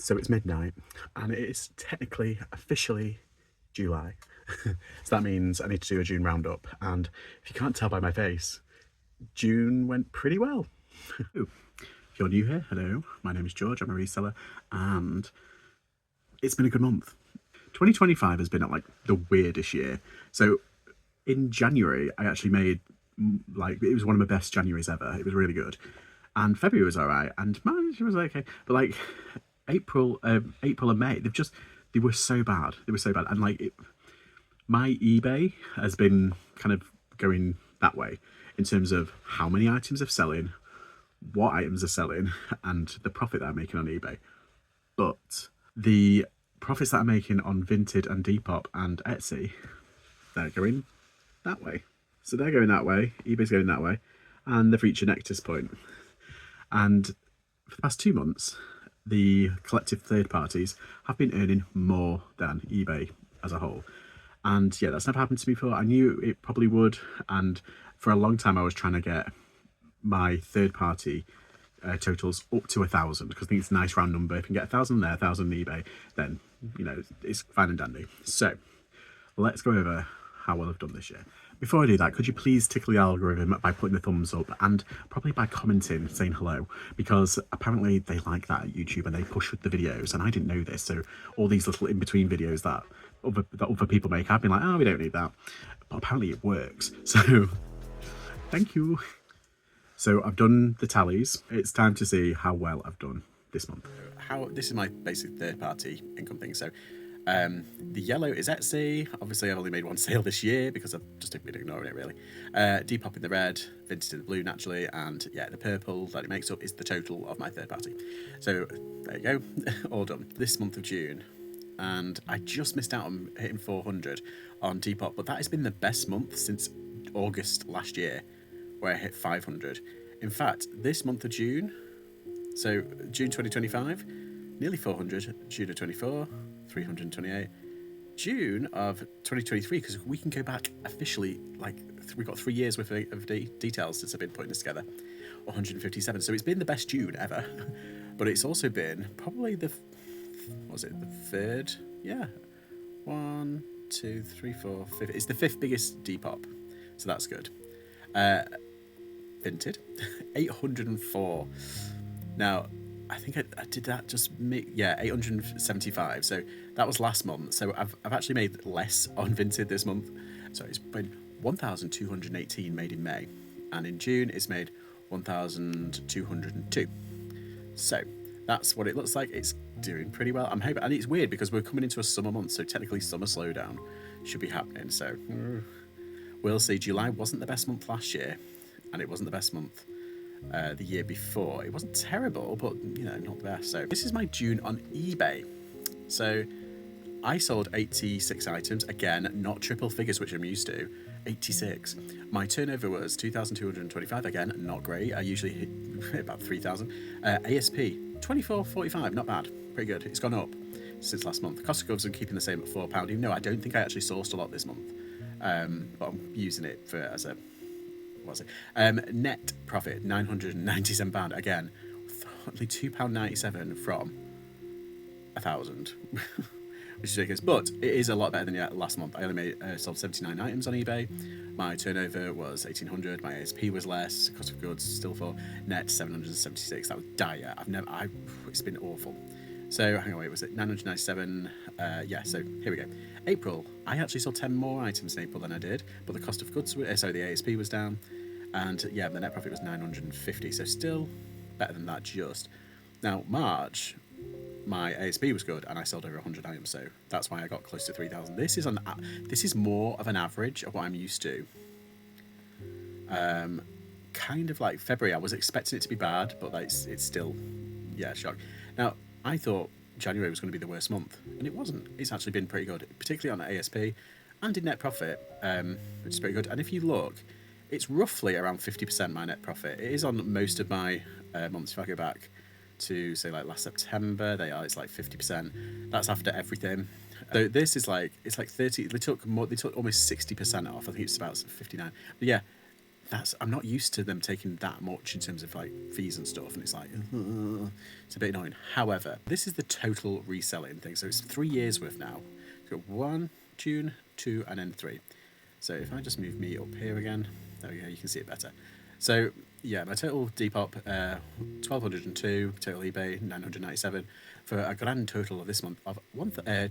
So it's midnight and it is technically officially July. So that means I need to do a June roundup, and if you can't tell by my face, June went pretty well. If you're new here, hello, my name is George, I'm a reseller, and it's been a good month. 2025 has been like the weirdest year. So in January, I actually made it was one of my best Januaries ever. It was really good. And February was all right, and March was okay. But like April and May, they were so bad. They were so bad. And my eBay has been kind of going that way in terms of how many items are selling, what items are selling, and the profit that I'm making on eBay. But the profits that I'm making on Vinted and Depop and Etsy, they're going that way. So they're going that way, eBay's going that way, and they've reached a nexus point. And for the past 2 months, the collective third parties have been earning more than eBay as a whole. And yeah, that's never happened to me before. I knew it probably would. And for a long time, I was trying to get my third party totals up to 1,000, because I think it's a nice round number. If you can get 1,000 there, 1,000 on eBay, then, it's fine and dandy. So let's go over how well I've done this year. Before I do that, could you please tickle the algorithm by putting the thumbs up and probably by commenting, saying hello, because apparently they like that at YouTube and they push the videos, and I didn't know this. So all these little in-between videos that other people make, I've been like, oh, we don't need that. But apparently it works. So thank you. So I've done the tallies. It's time to see how well I've done this month. This is my basic third-party income thing. So the yellow is Etsy. Obviously, I've only made one sale this year because I've just been ignoring it, really. Depop in the red, Vinted in the blue, naturally, and yeah, the purple that it makes up is the total of my third party. So there you go, all done. This month of June, and I just missed out on hitting 400 on Depop, but that has been the best month since August last year, where I hit 500. In fact, this month of June, so June 2025, nearly 400, June of 24, 328, June of 2023, because we can go back officially, we've got 3 years worth of details since I've been putting this together, 157. So it's been the best June ever, but it's also been probably the third? Yeah. 1, 2, 3, 4, 5. It's the 5th biggest Depop, so that's good. Vinted, 804. Now, I think I did that just make, 875. So that was last month. So I've actually made less on Vinted this month. So it's been 1,218 made in May, and in June it's made 1,202. So that's what it looks like. It's doing pretty well. I'm hoping, and it's weird because we're coming into a summer month, so technically summer slowdown should be happening. So we'll see. July wasn't the best month last year, and it wasn't the best month the year before. It wasn't terrible, but not the best. So this is my June on eBay. So I sold 86 items, again, not triple figures, which I'm used to. 86. My turnover was 2,225, again, not great. I usually hit about 3,000. ASP 24.45, not bad, pretty good. It's gone up since last month. Cost of goods I'm keeping the same at £4, even though I don't think I actually sourced a lot this month, but I'm using it as a net profit, £997, again, only £2.97 from 1,000, which is ridiculous, but it is a lot better than last month. I only sold 79 items on eBay. My turnover was 1,800. My ASP was less. Cost of goods still for net 776. That was dire. It's been awful. So hang on, wait, was it 997? So here we go. April, I actually sold 10 more items in April than I did, but the cost of goods, the ASP was down, and the net profit was 950. So still better than that just. Now March, my ASP was good, and I sold over 100 items, so that's why I got close to 3,000. This is more of an average of what I'm used to. Kind of like February, I was expecting it to be bad, but it's still, shock. Now, I thought January was going to be the worst month, and it wasn't. It's actually been pretty good, particularly on the ASP and in net profit, which is pretty good. And if you look, it's roughly around 50% my net profit. It is on most of my months. If I go back to say last September, it's like 50%. That's after everything. So this is it's like 30. They took almost 60% off. I think it's about 59. But yeah, I'm not used to them taking that much in terms of like fees and stuff, and it's like it's a bit annoying. However, this is the total reselling thing, so it's 3 years worth now. So 1 June, 2, and then 3. So if I just move me up here again, there we go, you can see it better. So yeah, my total Depop 1202, total eBay 997, for a grand total of this month of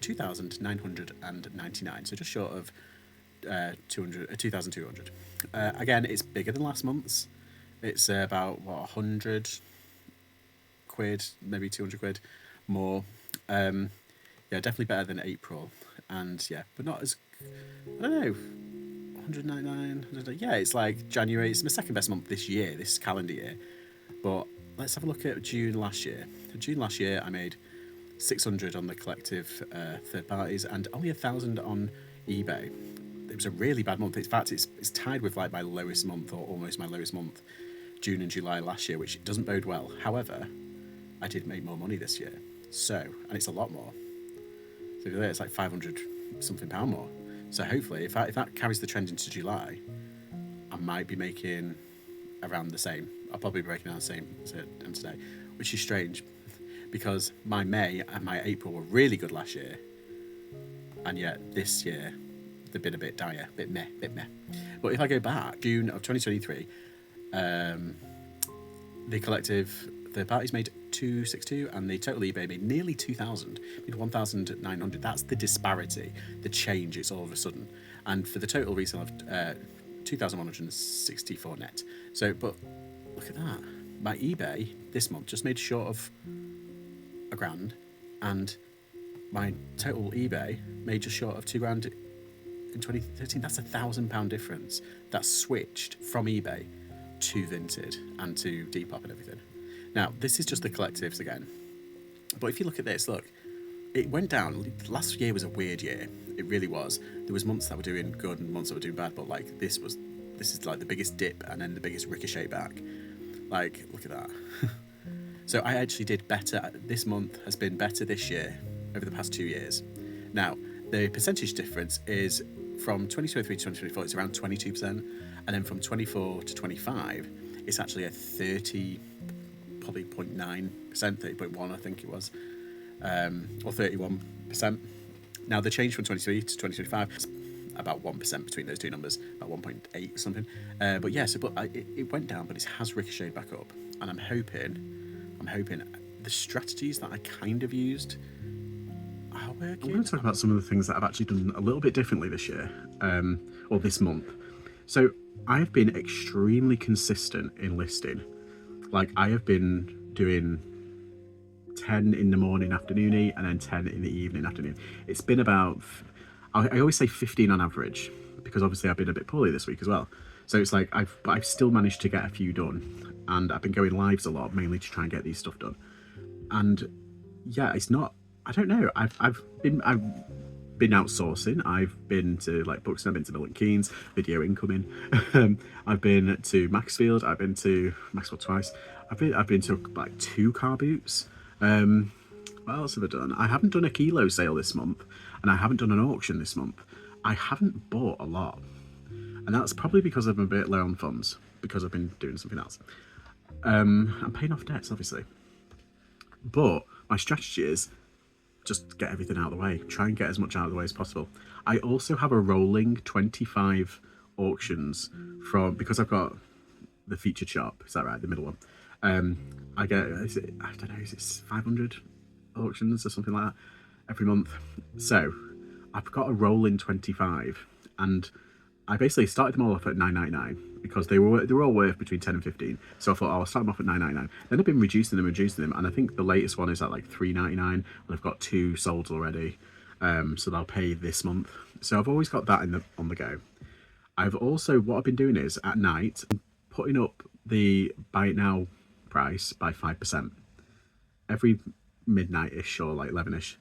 2,999. So just short of 2,200. Again, it's bigger than last month's. It's about 100 quid, maybe 200 quid more. Yeah, definitely better than April, and yeah, but not as, I don't know, 199. Yeah, it's like January. It's my second best month this year, this calendar year. But let's have a look at June last year. June last year, I made 600 on the collective third parties and only 1,000 on eBay. It was a really bad month. In fact, it's tied with like my lowest month, or almost my lowest month, June and July last year, which doesn't bode well. However, I did make more money this year, and it's a lot more. So it's like 500 something pound more. So hopefully, if that carries the trend into July, I might be making around the same. I'll probably be breaking down the same as today, which is strange, because my May and my April were really good last year, and yet this year they've been a bit dire, bit meh. But if I go back, June of 2023, the collective third parties made 262, and the total eBay made nearly 2,000, made 1,900. That's the disparity, the change. It's all of a sudden. And for the total resale of 2,164 net. So, but look at that. My eBay this month just made short of a grand, and my total eBay made just short of 2 grand in 2013. That's £1,000 difference. That's switched from eBay to Vinted and to Depop and everything. Now, this is just the collectives again. But if you look at this, look, it went down. Last year was a weird year. It really was. There was months that were doing good and months that were doing bad, but like this is like the biggest dip and then the biggest ricochet back. Like, look at that. So I actually did better. This month has been better this year over the past 2 years. Now, the percentage difference is from 2023 to 2024, it's around 22%. And then from 24 to 25, it's actually a 30, probably 0.9%, 30.1, I think it was, or 31%. Now, the change from 23 to 2025 is about 1% between those two numbers, about 1.8 or something. But yeah, it went down, but it has ricocheted back up. And I'm hoping the strategies that I kind of used are working. I'm going to talk about some of the things that I've actually done a little bit differently this year, or this month. So I've been extremely consistent in listing. Like, I have been doing 10 in the morning, afternoon, and then 10 in the evening, afternoon. It's been about, I always say 15 on average, because obviously I've been a bit poorly this week as well. So it's like, I've still managed to get a few done, and I've been going lives a lot, mainly to try and get these stuff done. And yeah, it's not, I don't know, I've been outsourcing. I've been to like Buxton, I've been to Milton Keynes, video incoming. I've been to Maxfield, I've been to Maxfield twice. I've been to like 2 Carboots. What else have I done? I haven't done a kilo sale this month, and I haven't done an auction this month. I haven't bought a lot, and that's probably because I'm a bit low on funds, because I've been doing something else. I'm paying off debts, obviously. But my strategy is just get everything out of the way. Try and get as much out of the way as possible. I also have a rolling 25 auctions because I've got the featured shop. Is that right? The middle one. I get, is it 500 auctions or something like that every month. So I've got a rolling 25, and I basically started them all off at $9.99 because they were all worth between 10 and 15. So I thought, I'll start them off at $9.99. Then I've been reducing them, and I think the latest one is at like $3.99, and I've got 2 sold already. So they'll pay this month. So I've always got that on the go. What I've been doing is at night putting up the buy it now price by 5% every midnight-ish or like 11ish,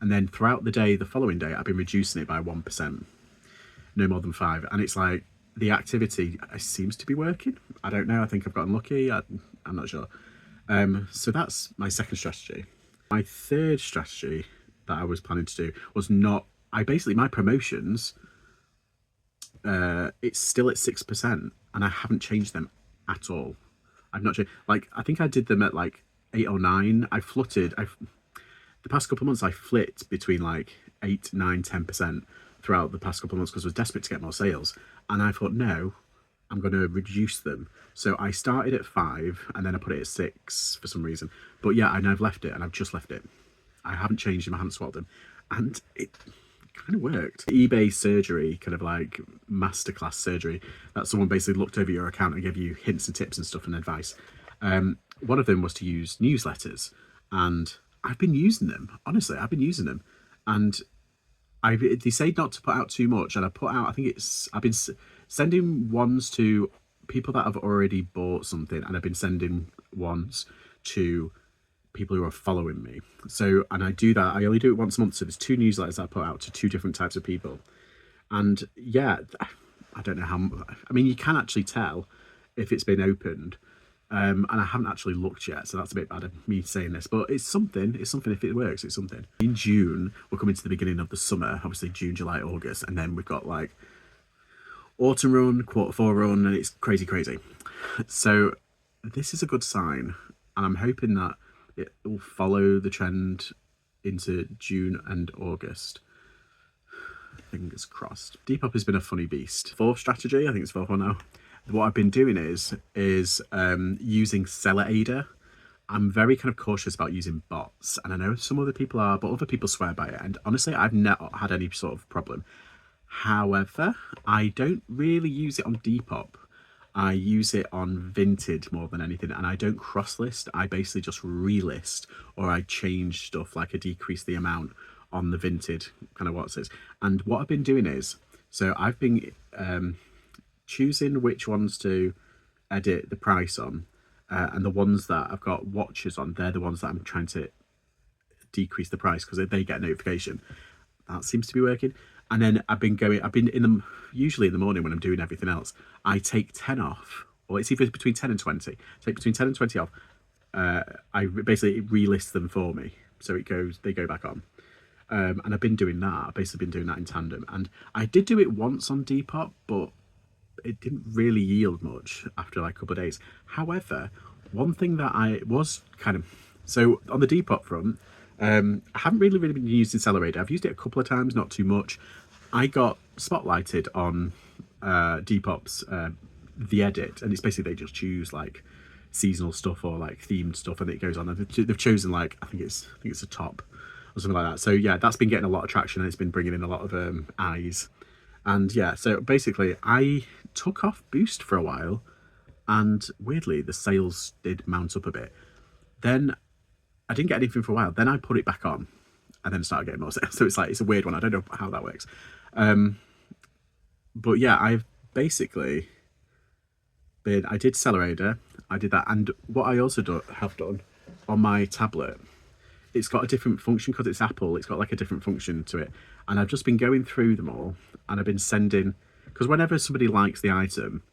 and then throughout the day, the following day, I've been reducing it by 1%. No more than 5, and it's like the activity seems to be working. I don't know, I think I've gotten lucky, I'm not sure. So that's my second strategy. My third strategy that I was planning to do was my promotions, it's still at 6%, and I haven't changed them at all. I've not changed, like, I think I did them at like 8 or 9. The past couple of months I flit between like 8, 9, 10% throughout the past couple of months because I was desperate to get more sales. And I thought, no, I'm going to reduce them. So I started at 5 and then I put it at 6 for some reason. But yeah, and I've left it, and I've just left it. I haven't changed them, I haven't swapped them. And it kind of worked. eBay surgery, kind of like masterclass surgery, that someone basically looked over your account and gave you hints and tips and stuff and advice. One of them was to use newsletters, and I've been using them. Honestly, I've been using them, and they say not to put out too much, and I put out, I've been sending ones to people that have already bought something, and I've been sending ones to people who are following me. So, and I do that, I only do it once a month, so there's 2 newsletters I put out to 2 different types of people. And yeah, I don't know how, I mean, you can actually tell if it's been opened. And I haven't actually looked yet, so that's a bit bad of me saying this, but it's something if it works, it's something. In June, we're coming to the beginning of the summer, obviously June, July, August, and then we've got like autumn run, Q4 run, and it's crazy. So this is a good sign, and I'm hoping that it will follow the trend into June and August. Fingers crossed. Depop has been a funny beast. 4th strategy, I think it's 4th one now. What I've been doing is using Seller Aider. I'm very kind of cautious about using bots, and I know some other people are, but other people swear by it, and honestly I've not had any sort of problem. However, I don't really use it on Depop. I use it on Vinted more than anything, and I don't cross list. I basically just relist, or I change stuff, like I decrease the amount on the Vinted kind of what's it. And what I've been doing is, so I've been choosing which ones to edit the price on, and the ones that I've got watches on, they're the ones that I'm trying to decrease the price because they get a notification. That seems to be working. And then usually in the morning when I'm doing everything else, I take 10 off, or it's either between 10 and 20. Take between 10 and 20 off. I basically relist them for me, so they go back on. And I've been doing that. I've basically been doing that in tandem. And I did do it once on Depop, but it didn't really yield much after like a couple of days. However, one thing that I was so on the Depop front, I haven't really been using Seller Aider. I've used it a couple of times, not too much. I got spotlighted on Depop's the edit, and it's basically they just choose like seasonal stuff or like themed stuff, and it goes on. And they've chosen like I think it's a top or something like that. So yeah, that's been getting a lot of traction, and it's been bringing in a lot of eyes. And yeah, so basically I took off Boost for a while, and weirdly the sales did mount up a bit. Then I didn't get anything for a while. Then I put it back on, and then started getting more sales. So it's a weird one. I don't know how that works. But yeah, I've basically I did Seller Aider, I did that, and what I also have done on my tablet, it's got a different function because it's Apple. It's got like a different function to it, and I've just been going through them all, and I've been sending, because whenever somebody likes the item,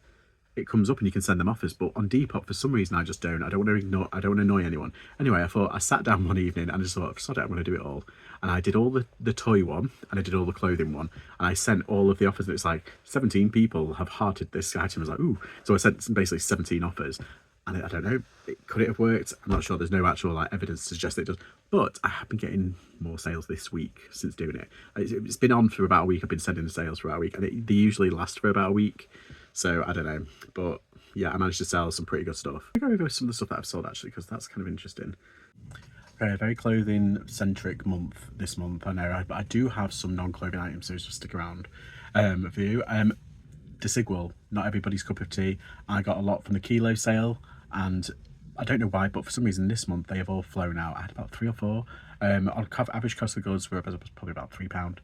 it comes up and you can send them offers. But on Depop, for some reason, I just don't. I don't want to annoy anyone. Anyway, I sat down one evening and I just thought, sod it, I'm going to do it all. And I did all the toy one, and I did all the clothing one, and I sent all of the offers. And it's like 17 people have hearted this item. I was like, ooh. So I sent basically 17 offers. And I don't know, could it have worked? I'm not sure. There's no actual like evidence to suggest it does. But I have been getting more sales this week since doing it. It's been on for about a week. I've been sending the sales for about a week, and they usually last for about a week. So I don't know, but yeah, I managed to sell some pretty good stuff. I'm going to go with some of the stuff that I've sold actually, because that's kind of interesting. Okay, very clothing centric month this month, I know, but I do have some non-clothing items, so just stick around for you. Desigual, not everybody's cup of tea. I got a lot from the kilo sale, and I don't know why, but for some reason this month they have all flown out. I had about 3 or 4. On average cost of goods were probably about £3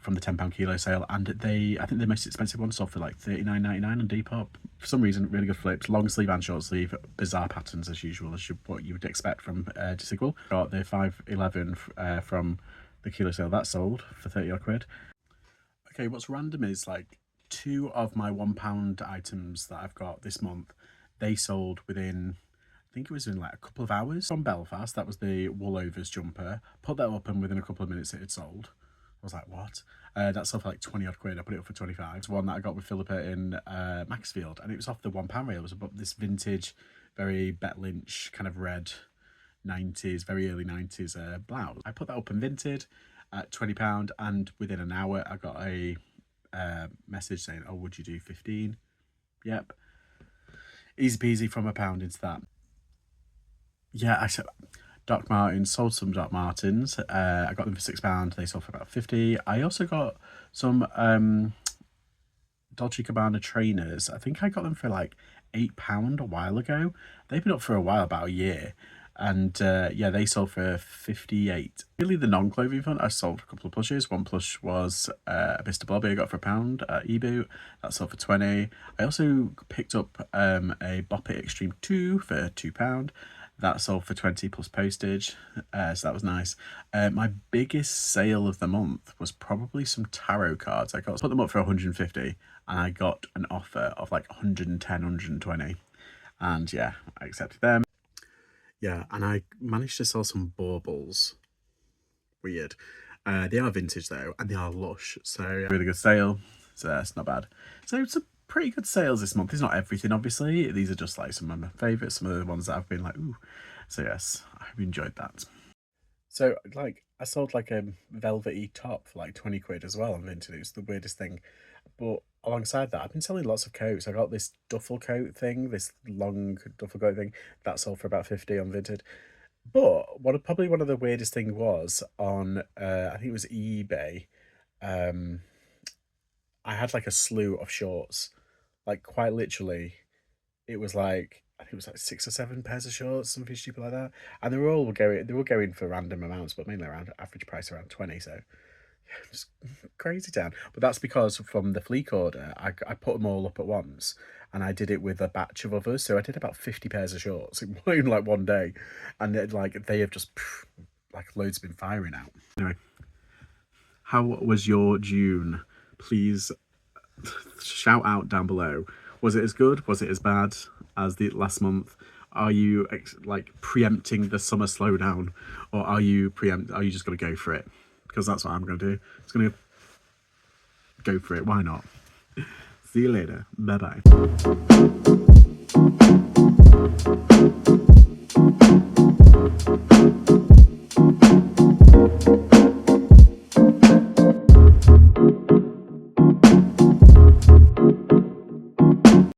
from the £10 kilo sale, and I think the most expensive one sold for like £39.99 on Depop. For some reason, really good flips, long sleeve and short sleeve, bizarre patterns as usual, what you would expect from Desigual. Got the 511 from the kilo sale, that sold for 30 odd quid. Okay, what's random is like 2 of my £1 items that I've got this month, they sold within, I think it was in like a couple of hours. From Belfast, that was the Woolovers jumper. Put that up, and within a couple of minutes it had sold. was like, what? That sold for like 20 odd quid. I put it up for 25. It's one that I got with Philippa in Maxfield, and it was off the £1 reel. It was about this vintage, very Bet Lynch kind of red 90s, very early 90s blouse. I put that up in Vinted at £20, and within an hour I got a message saying, oh, would you do 15? Yep. Easy peasy from £1 into that. Yeah, I said Doc Martens, sold some Doc Martens. I got them for £6. They sold for about 50. I also got some Dolce & Gabbana trainers. I think I got them for like £8 a while ago. They've been up for a while, about a year. And yeah, they sold for 58. Really, the non-clothing front, I sold a couple of plushes. One plush was a Mr. Bobby I got for £1 at eBoot. That sold for 20. I also picked up a Bop It Extreme 2 for £2. That sold for 20 plus postage, so that was nice. My biggest sale of the month was probably some tarot cards. I put them up for 150, and I got an offer of like 110, 120, and yeah, I accepted them. Yeah, and I managed to sell some baubles. Weird. They are vintage though, and they are lush, so yeah. Really good sale, so it's not bad. So it's a pretty good sales this month. It's not everything, obviously. These are just like some of my favourites, some of the ones that I've been like, ooh. So yes, I've enjoyed that. So like, I sold like a velvety top for like 20 quid as well on Vinted. It was the weirdest thing. But alongside that, I've been selling lots of coats. I got this duffel coat thing, this long duffel coat thing, that sold for about 50 on Vinted. But probably one of the weirdest thing was on, I think it was eBay. I had like a slew of shorts, like quite literally. It was like, I think it was like 6 or 7 pairs of shorts, something stupid like that. And they were going for random amounts, but mainly around average price around 20. So yeah, just crazy down. But that's because from the flea order, I put them all up at once, and I did it with a batch of others. So I did about 50 pairs of shorts in like one day, and they have just like loads been firing out. Anyway, how was your June? Please shout out down below. Was it as good? Was it as bad as the last month? Are you like preempting the summer slowdown, or are you just going to go for it? Because that's what I'm going to do. It's going to go for it. Why not? See you later. Bye bye.